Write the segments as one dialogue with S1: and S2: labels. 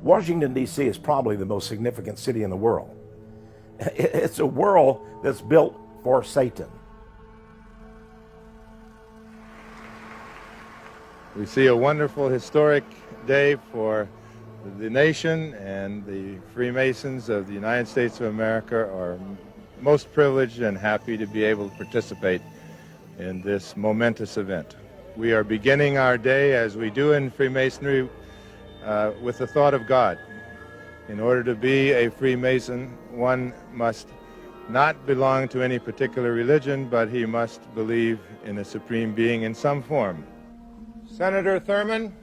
S1: Washington, D.C. is probably the most significant city in the world. It's a world that's built for Satan.
S2: We see a wonderful historic day for the nation, and the Freemasons of the United States of America are most privileged and happy to be able to participate in this momentous event. We are beginning our day, as we do in Freemasonry, with the thought of God. In order to be a Freemason, one must not belong to any particular religion, but he must believe in a supreme being in some form. Senator Thurman,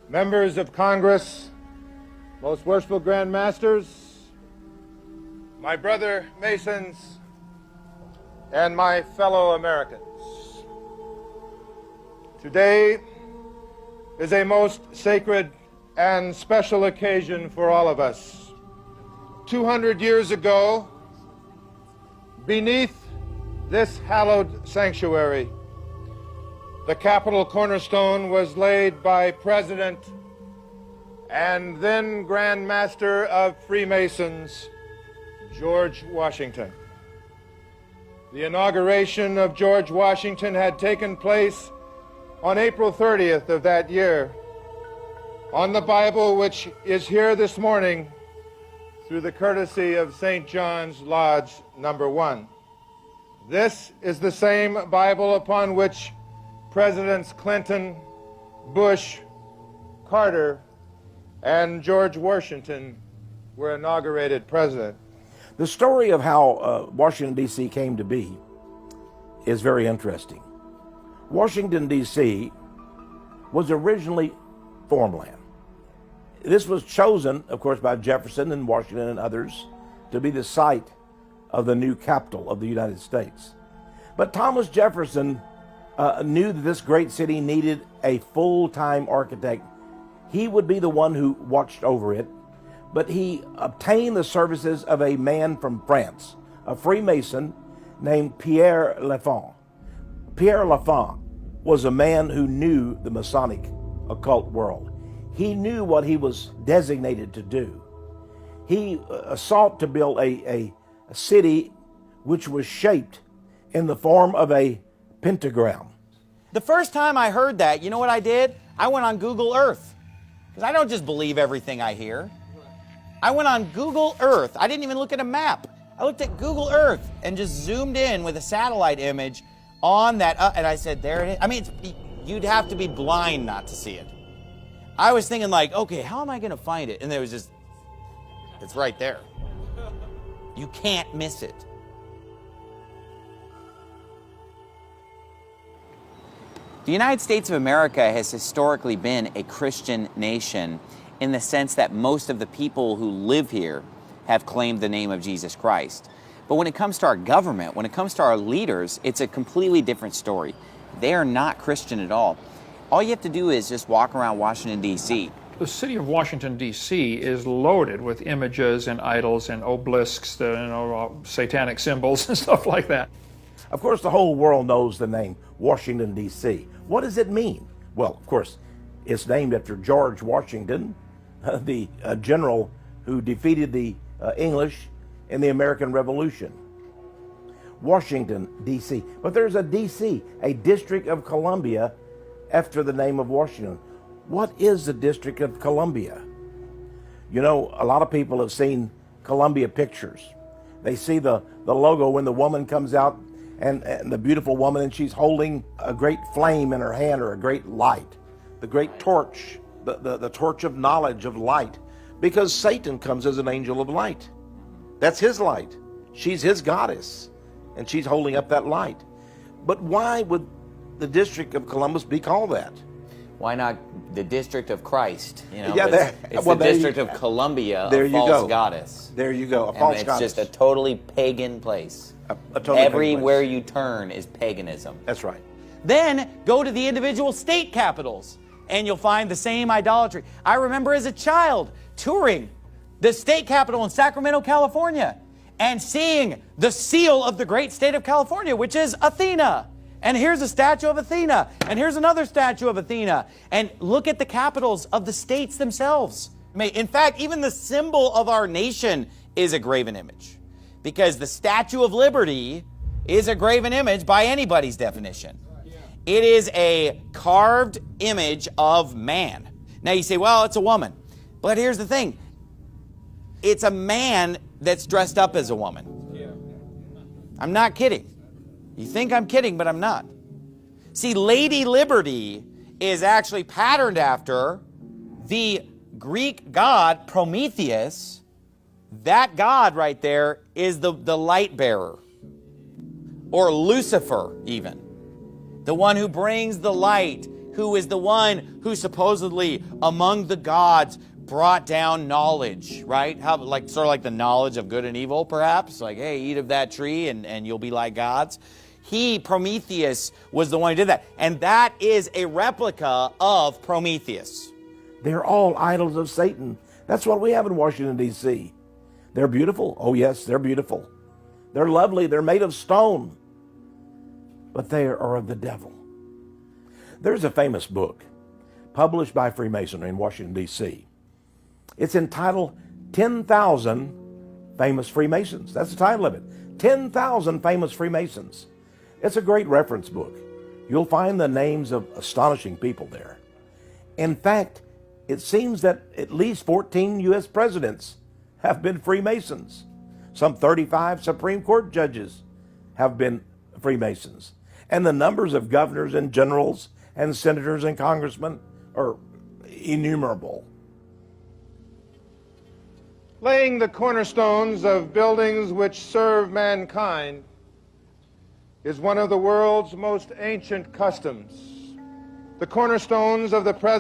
S2: members of Congress, most worshipful Grand Masters, my brother Masons, and my fellow Americans. Today is a most sacred and special occasion for all of us. 200 years ago, beneath this hallowed sanctuary, the Capitol cornerstone was laid by President and then Grand Master of Freemasons, George Washington. The inauguration of George Washington had taken place on April 30th of that year. On the Bible, which is here this morning through the courtesy of St. John's Lodge number 1. This is the same Bible upon which Presidents Clinton, Bush, Carter, and George Washington were inaugurated president.
S1: The story of how Washington, D.C. came to be is very interesting. Washington, D.C. was originally farmland. This was chosen, of course, by Jefferson and Washington and others to be the site of the new capital of the United States. But Thomas Jefferson knew that this great city needed a full-time architect. He would be the one who watched over it, but he obtained the services of a man from France, a Freemason named Pierre Lafont. Pierre Lafont was a man who knew the Masonic occult world. He knew what he was designated to do. He sought to build a city which was shaped in the form of a pentagram.
S3: The first time I heard that, you know what I did? I went on Google Earth. Because I don't just believe everything I hear. I went on Google Earth. I didn't even look at a map. I looked at Google Earth and just zoomed in with a satellite image on that, and I said, there it is. I mean, you'd have to be blind not to see it. I was thinking like, okay, how am I going to find it? And there was just, it's right there. You can't miss it. The United States of America has historically been a Christian nation in the sense that most of the people who live here have claimed the name of Jesus Christ. But when it comes to our government, when it comes to our leaders, it's a completely different story. They are not Christian at all. All you have to do is just walk around Washington, D.C.
S4: The city of Washington, D.C. is loaded with images and idols and obelisks, satanic symbols and stuff like that.
S1: Of course, the whole world knows the name Washington, D.C. What does it mean? Well, of course, it's named after George Washington, the general who defeated the English in the American Revolution. Washington, D.C. But there's a D.C., a District of Columbia, after the name of Washington. What is the District of Columbia? You know, a lot of people have seen Columbia pictures. They see the logo when the woman comes out, and the beautiful woman, and she's holding a great flame in her hand, or a great light, the great torch, the torch of knowledge, of light, because Satan comes as an angel of light. That's his light. She's his goddess, and she's holding up that light. But why would the District of Columbus be called that?
S3: Why not the District of Christ? You know,
S1: Yeah,
S3: it's the District of Columbia, a false goddess.
S1: There you go, a false goddess.
S3: It's just a totally pagan place. Everywhere you turn is paganism.
S1: That's right.
S3: Then go to the individual state capitals, and you'll find the same idolatry. I remember as a child touring the state capital in Sacramento, California, and seeing the seal of the great state of California, which is Athena. And here's a statue of Athena. And here's another statue of Athena. And look at the capitals of the states themselves. In fact, even the symbol of our nation is a graven image. Because the Statue of Liberty is a graven image by anybody's definition. It is a carved image of man. Now you say, well, it's a woman. But here's the thing. It's a man that's dressed up as a woman. I'm not kidding. You think I'm kidding, but I'm not. See, Lady Liberty is actually patterned after the Greek god Prometheus. That god right there is the light bearer, or Lucifer even. The one who brings the light, who is the one who supposedly among the gods brought down knowledge, right? How, like sort of like the knowledge of good and evil, perhaps. Like, hey, eat of that tree and you'll be like gods. He, Prometheus, was the one who did that. And that is a replica of Prometheus.
S1: They're all idols of Satan. That's what we have in Washington, D.C. They're beautiful. Oh, yes, they're beautiful. They're lovely. They're made of stone. But they are of the devil. There's a famous book published by Freemasonry in Washington, D.C. It's entitled 10,000 Famous Freemasons. That's the title of it. 10,000 Famous Freemasons. It's a great reference book. You'll find the names of astonishing people there. In fact, it seems that at least 14 U.S. presidents have been Freemasons. Some 35 Supreme Court judges have been Freemasons. And the numbers of governors and generals and senators and congressmen are innumerable.
S2: Laying the cornerstones of buildings which serve mankind is one of the world's most ancient customs. The cornerstones of the present